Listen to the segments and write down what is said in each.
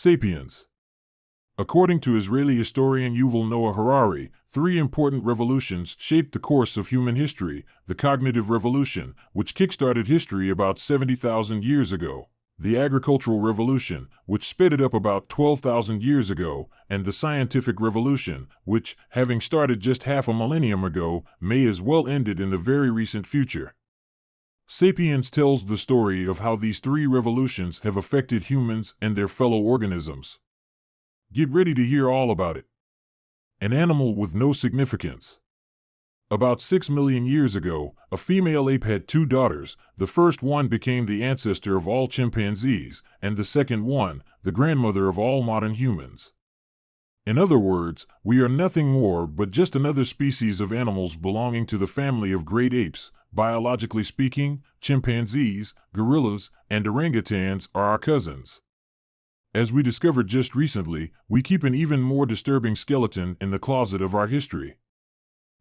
Sapiens. According to Israeli historian Yuval Noah Harari, three important revolutions shaped the course of human history: the cognitive revolution, which kickstarted history about 70,000 years ago; the agricultural revolution, which sped it up about 12,000 years ago; and the scientific revolution, which, having started just half a millennium ago, may as well ended in the very recent future. Sapiens tells the story of how these three revolutions have affected humans and their fellow organisms. Get ready to hear all about it. An animal with no significance. About 6 million years ago, a female ape had two daughters. The first one became the ancestor of all chimpanzees, and the second one, the grandmother of all modern humans. In other words, we are nothing more but just another species of animals belonging to the family of great apes. Biologically speaking, chimpanzees, gorillas, and orangutans are our cousins. As we discovered just recently, we keep an even more disturbing skeleton in the closet of our history.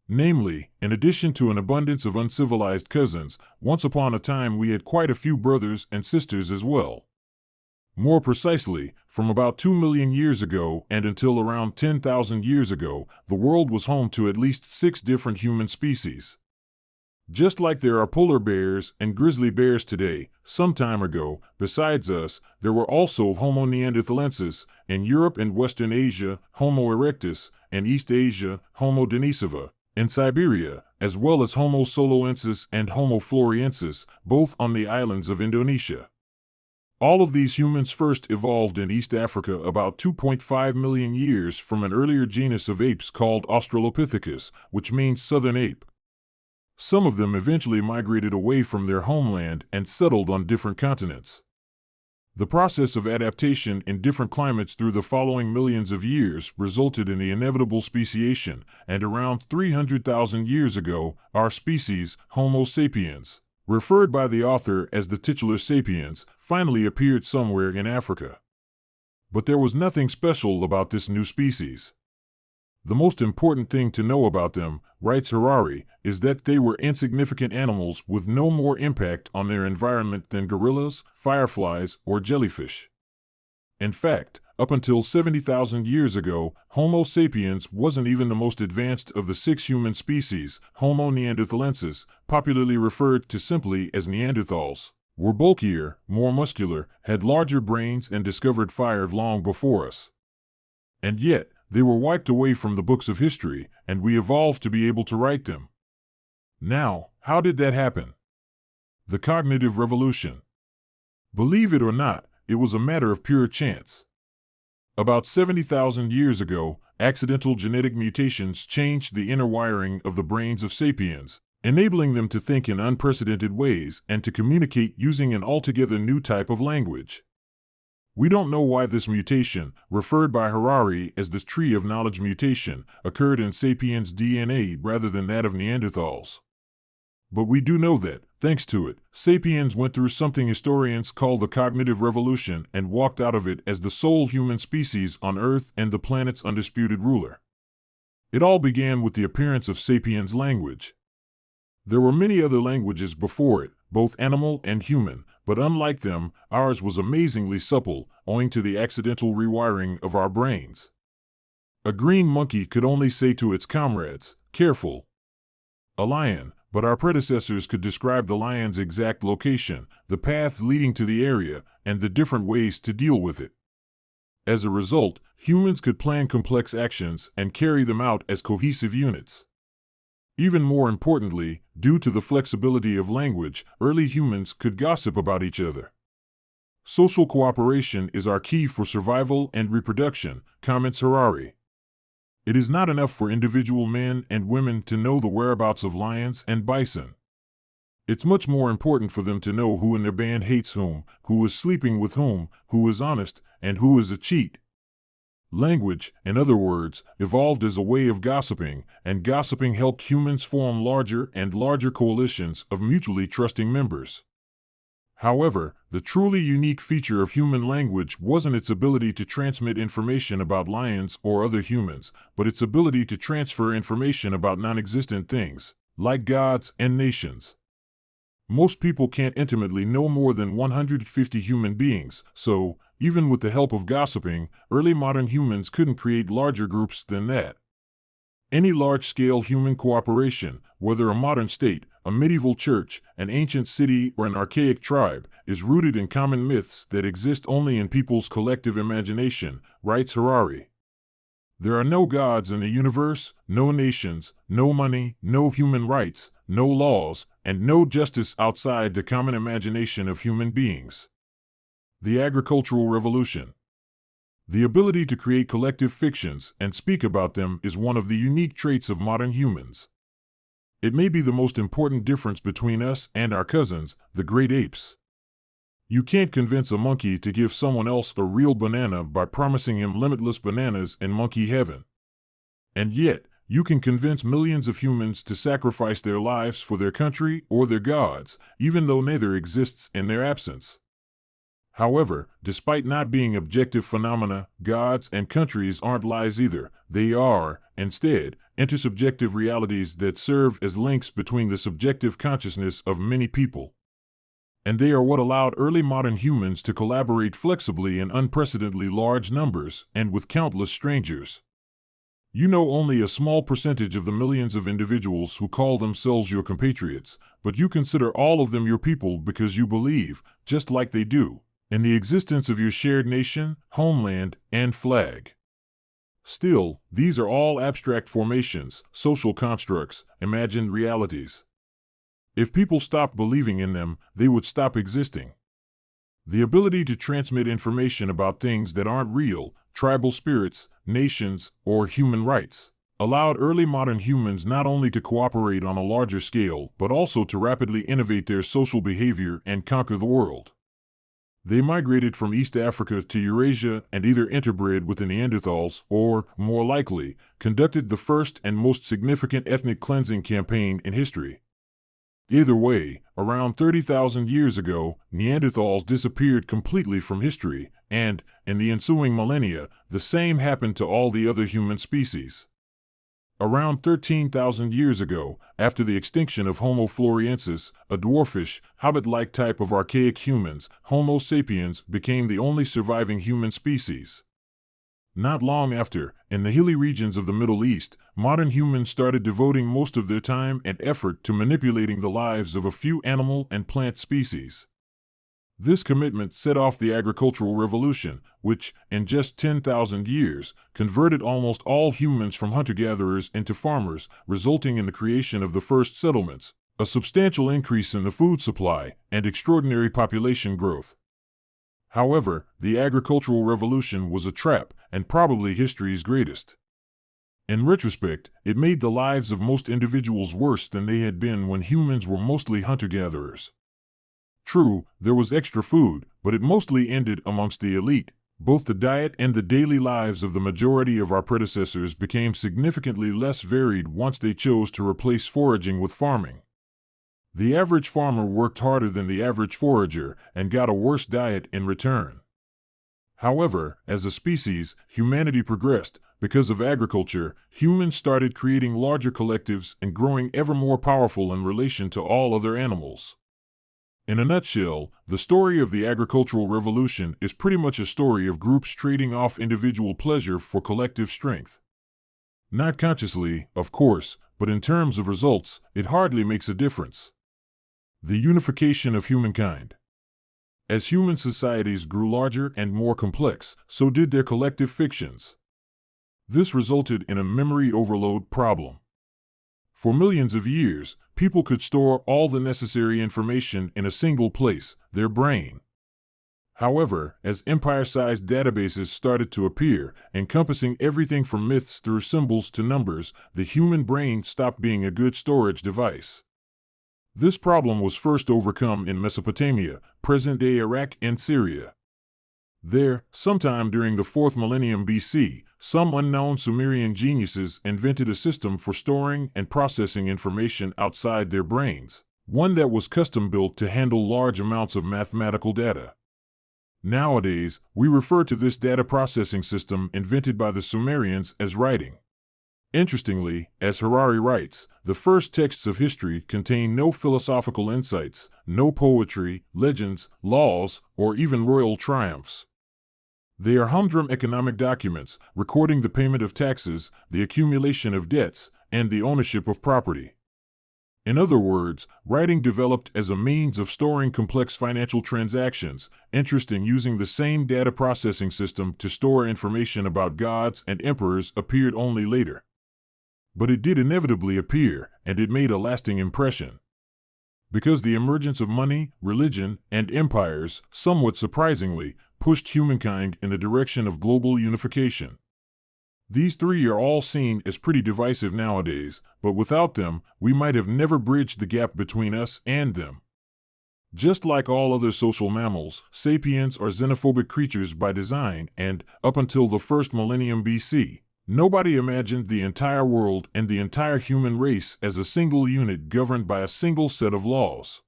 Namely, in addition to an abundance of uncivilized cousins, once upon a time we had quite a few brothers and sisters as well. More precisely, from about 2 million years ago and until around 10,000 years ago, the world was home to at least 6 different human species. Just like there are polar bears and grizzly bears today, some time ago, besides us, there were also Homo neanderthalensis, in Europe and Western Asia, Homo erectus, and East Asia, Homo denisova, in Siberia, as well as Homo soloensis and Homo floresiensis, both on the islands of Indonesia. All of these humans first evolved in East Africa about 2.5 million years from an earlier genus of apes called Australopithecus, which means southern ape. Some of them eventually migrated away from their homeland and settled on different continents. The process of adaptation in different climates through the following millions of years resulted in the inevitable speciation, and around 300,000 years ago, our species, Homo sapiens, referred by the author as the titular sapiens, finally appeared somewhere in Africa. But there was nothing special about this new species. The most important thing to know about them, writes Harari, is that they were insignificant animals with no more impact on their environment than gorillas, fireflies, or jellyfish. In fact, up until 70,000 years ago, Homo sapiens wasn't even the most advanced of the 6 human species. Homo neanderthalensis, popularly referred to simply as Neanderthals, were bulkier, more muscular, had larger brains, and discovered fire long before us. And yet, they were wiped away from the books of history, and we evolved to be able to write them. Now, how did that happen? The cognitive revolution. Believe it or not, it was a matter of pure chance. About 70,000 years ago, accidental genetic mutations changed the inner wiring of the brains of sapiens, enabling them to think in unprecedented ways and to communicate using an altogether new type of language. We don't know why this mutation, referred by Harari as the tree of knowledge mutation, occurred in sapiens' DNA rather than that of Neanderthals. But we do know that, thanks to it, sapiens went through something historians call the cognitive revolution and walked out of it as the sole human species on Earth and the planet's undisputed ruler. It all began with the appearance of sapiens' language. There were many other languages before it, both animal and human, but unlike them, ours was amazingly supple, owing to the accidental rewiring of our brains. A green monkey could only say to its comrades, "Careful." A lion, but our predecessors could describe the lion's exact location, the paths leading to the area, and the different ways to deal with it. As a result, humans could plan complex actions and carry them out as cohesive units. Even more importantly, due to the flexibility of language, early humans could gossip about each other. Social cooperation is our key for survival and reproduction, comments Harari. It is not enough for individual men and women to know the whereabouts of lions and bison. It's much more important for them to know who in their band hates whom, who is sleeping with whom, who is honest, and who is a cheat. Language, in other words, evolved as a way of gossiping, and gossiping helped humans form larger and larger coalitions of mutually trusting members. However, the truly unique feature of human language wasn't its ability to transmit information about lions or other humans, but its ability to transfer information about non-existent things, like gods and nations. Most people can't intimately know more than 150 human beings, so, even with the help of gossiping, early modern humans couldn't create larger groups than that. Any large-scale human cooperation, whether a modern state, a medieval church, an ancient city, or an archaic tribe, is rooted in common myths that exist only in people's collective imagination, writes Harari. There are no gods in the universe, no nations, no money, no human rights, no laws, and no justice outside the common imagination of human beings. The Agricultural Revolution. The ability to create collective fictions and speak about them is one of the unique traits of modern humans. It may be the most important difference between us and our cousins, the great apes. You can't convince a monkey to give someone else a real banana by promising him limitless bananas in monkey heaven. And yet, you can convince millions of humans to sacrifice their lives for their country or their gods, even though neither exists in their absence. However, despite not being objective phenomena, gods and countries aren't lies either. They are, instead, intersubjective realities that serve as links between the subjective consciousness of many people. And they are what allowed early modern humans to collaborate flexibly in unprecedentedly large numbers and with countless strangers. You know only a small percentage of the millions of individuals who call themselves your compatriots, but you consider all of them your people because you believe, just like they do, in the existence of your shared nation, homeland, and flag. Still, these are all abstract formations, social constructs, imagined realities. If people stopped believing in them, they would stop existing. The ability to transmit information about things that aren't real, tribal spirits, nations, or human rights, allowed early modern humans not only to cooperate on a larger scale, but also to rapidly innovate their social behavior and conquer the world. They migrated from East Africa to Eurasia and either interbred with the Neanderthals or, more likely, conducted the first and most significant ethnic cleansing campaign in history. Either way, around 30,000 years ago, Neanderthals disappeared completely from history, and, in the ensuing millennia, the same happened to all the other human species. Around 13,000 years ago, after the extinction of Homo floresiensis, a dwarfish, hobbit-like type of archaic humans, Homo sapiens became the only surviving human species. Not long after, in the hilly regions of the Middle East, modern humans started devoting most of their time and effort to manipulating the lives of a few animal and plant species. This commitment set off the agricultural revolution, which, in just 10,000 years, converted almost all humans from hunter-gatherers into farmers, resulting in the creation of the first settlements, a substantial increase in the food supply, and extraordinary population growth. However, the agricultural revolution was a trap, and probably history's greatest. In retrospect, it made the lives of most individuals worse than they had been when humans were mostly hunter-gatherers. True, there was extra food, but it mostly ended amongst the elite. Both the diet and the daily lives of the majority of our predecessors became significantly less varied once they chose to replace foraging with farming. The average farmer worked harder than the average forager and got a worse diet in return. However, as a species, humanity progressed. Because of agriculture, humans started creating larger collectives and growing ever more powerful in relation to all other animals. In a nutshell, the story of the agricultural revolution is pretty much a story of groups trading off individual pleasure for collective strength. Not consciously, of course, but in terms of results, it hardly makes a difference. The unification of humankind. As human societies grew larger and more complex, so did their collective fictions. This resulted in a memory overload problem. For millions of years, people could store all the necessary information in a single place, their brain. However, as empire-sized databases started to appear, encompassing everything from myths through symbols to numbers, the human brain stopped being a good storage device. This problem was first overcome in Mesopotamia, present-day Iraq and Syria. There, sometime during the 4th millennium BC, some unknown Sumerian geniuses invented a system for storing and processing information outside their brains, one that was custom-built to handle large amounts of mathematical data. Nowadays, we refer to this data processing system invented by the Sumerians as writing. Interestingly, as Harari writes, the first texts of history contain no philosophical insights, no poetry, legends, laws, or even royal triumphs. They are humdrum economic documents, recording the payment of taxes, the accumulation of debts, and the ownership of property. In other words, writing developed as a means of storing complex financial transactions, interest in using the same data processing system to store information about gods and emperors appeared only later. But it did inevitably appear, and it made a lasting impression. Because the emergence of money, religion, and empires, somewhat surprisingly, pushed humankind in the direction of global unification. These three are all seen as pretty divisive nowadays, but without them, we might have never bridged the gap between us and them. Just like all other social mammals, sapiens are xenophobic creatures by design, and, up until the first millennium BC, nobody imagined the entire world and the entire human race as a single unit governed by a single set of laws.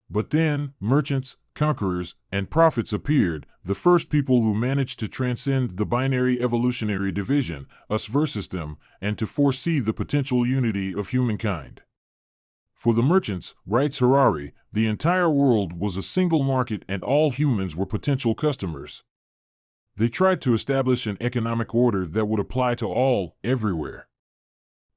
But then, merchants, conquerors, and prophets appeared, the first people who managed to transcend the binary evolutionary division, us versus them, and to foresee the potential unity of humankind. For the merchants, writes Harari, the entire world was a single market and all humans were potential customers. They tried to establish an economic order that would apply to all, everywhere.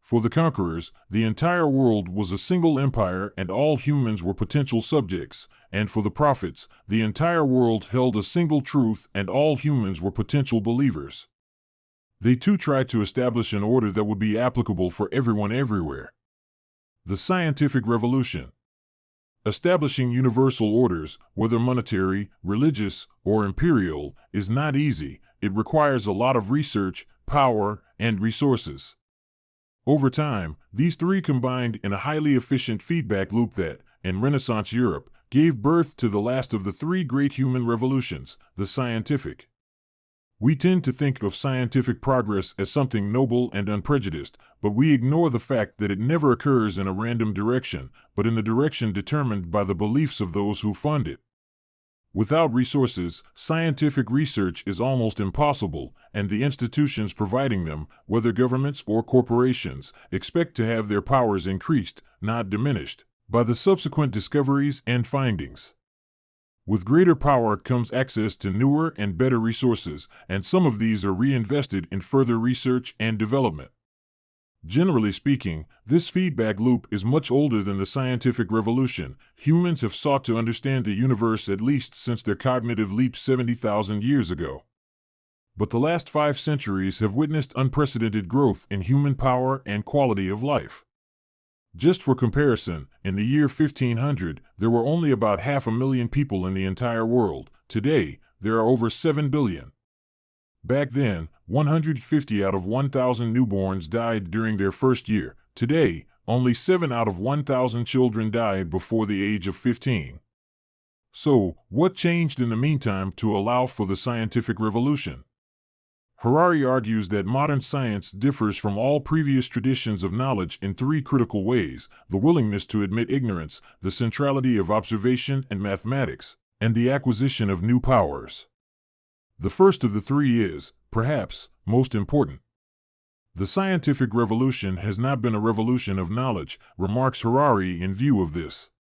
For the conquerors, the entire world was a single empire and all humans were potential subjects, and for the prophets, the entire world held a single truth and all humans were potential believers. They too tried to establish an order that would be applicable for everyone everywhere. The scientific revolution. Establishing universal orders, whether monetary, religious, or imperial, is not easy. It requires a lot of research, power, and resources. Over time, these three combined in a highly efficient feedback loop that, in Renaissance Europe, gave birth to the last of the three great human revolutions, the scientific. We tend to think of scientific progress as something noble and unprejudiced, but we ignore the fact that it never occurs in a random direction, but in the direction determined by the beliefs of those who fund it. Without resources, scientific research is almost impossible, and the institutions providing them, whether governments or corporations, expect to have their powers increased, not diminished, by the subsequent discoveries and findings. With greater power comes access to newer and better resources, and some of these are reinvested in further research and development. Generally speaking, this feedback loop is much older than the scientific revolution. Humans have sought to understand the universe at least since their cognitive leap 70,000 years ago. But the last 5 centuries have witnessed unprecedented growth in human power and quality of life. Just for comparison, in the year 1500, there were only about 500,000 people in the entire world. Today, there are over 7 billion. Back then, 150 out of 1,000 newborns died during their first year. Today, only 7 out of 1,000 children died before the age of 15. So, what changed in the meantime to allow for the scientific revolution? Harari argues that modern science differs from all previous traditions of knowledge in 3 critical ways: the willingness to admit ignorance, the centrality of observation and mathematics, and the acquisition of new powers. The first of the 3 is, perhaps, most important. The scientific revolution has not been a revolution of knowledge, remarks Harari in view of this.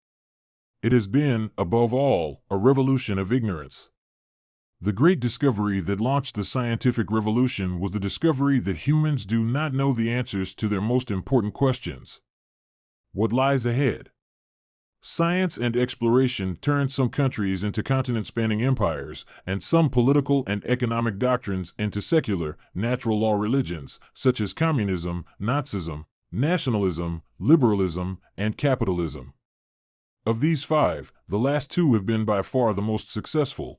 It has been, above all, a revolution of ignorance. The great discovery that launched the scientific revolution was the discovery that humans do not know the answers to their most important questions. What lies ahead? Science and exploration turned some countries into continent-spanning empires, and some political and economic doctrines into secular, natural law religions, such as communism, Nazism, nationalism, liberalism, and capitalism. Of these 5, the last 2 have been by far the most successful.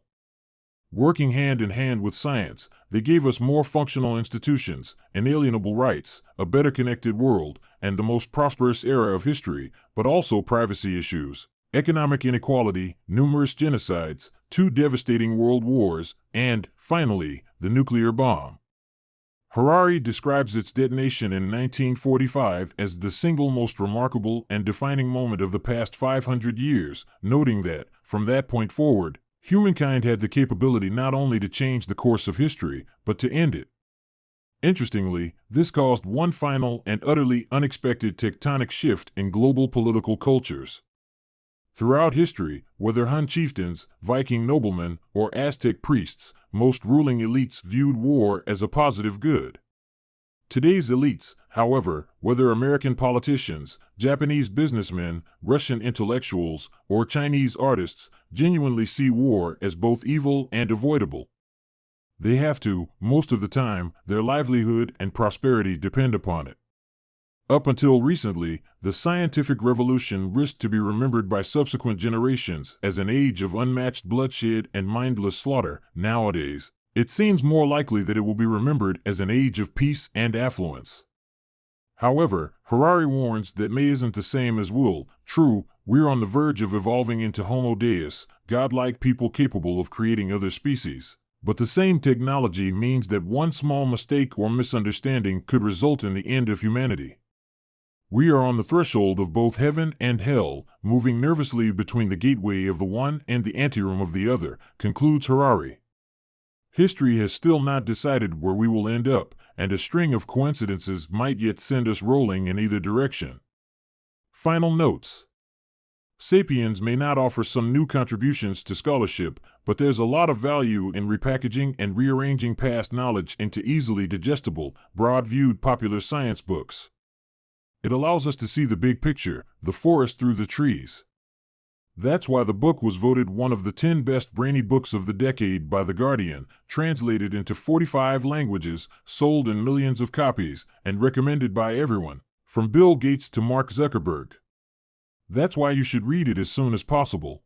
Working hand in hand with science, they gave us more functional institutions, inalienable rights, a better connected world, and the most prosperous era of history, but also privacy issues, economic inequality, numerous genocides, 2 devastating world wars, and, finally, the nuclear bomb. Harari describes its detonation in 1945 as the single most remarkable and defining moment of the past 500 years, noting that, from that point forward, humankind had the capability not only to change the course of history, but to end it. Interestingly, this caused one final and utterly unexpected tectonic shift in global political cultures. Throughout history, whether Han chieftains, Viking noblemen, or Aztec priests, most ruling elites viewed war as a positive good. Today's elites, however, whether American politicians, Japanese businessmen, Russian intellectuals, or Chinese artists, genuinely see war as both evil and avoidable. They have to, most of the time, their livelihood and prosperity depend upon it. Up until recently, the scientific revolution risked to be remembered by subsequent generations as an age of unmatched bloodshed and mindless slaughter. Nowadays, it seems more likely that it will be remembered as an age of peace and affluence. However, Harari warns that may isn't the same as will. True, we're on the verge of evolving into Homo Deus, godlike people capable of creating other species. But the same technology means that one small mistake or misunderstanding could result in the end of humanity. We are on the threshold of both heaven and hell, moving nervously between the gateway of the one and the anteroom of the other, concludes Harari. History has still not decided where we will end up, and a string of coincidences might yet send us rolling in either direction. Final notes. Sapiens may not offer some new contributions to scholarship, but there's a lot of value in repackaging and rearranging past knowledge into easily digestible, broad-viewed popular science books. It allows us to see the big picture, the forest through the trees. That's why the book was voted one of the 10 best brainy books of the decade by The Guardian, translated into 45 languages, sold in millions of copies, and recommended by everyone, from Bill Gates to Mark Zuckerberg. That's why you should read it as soon as possible.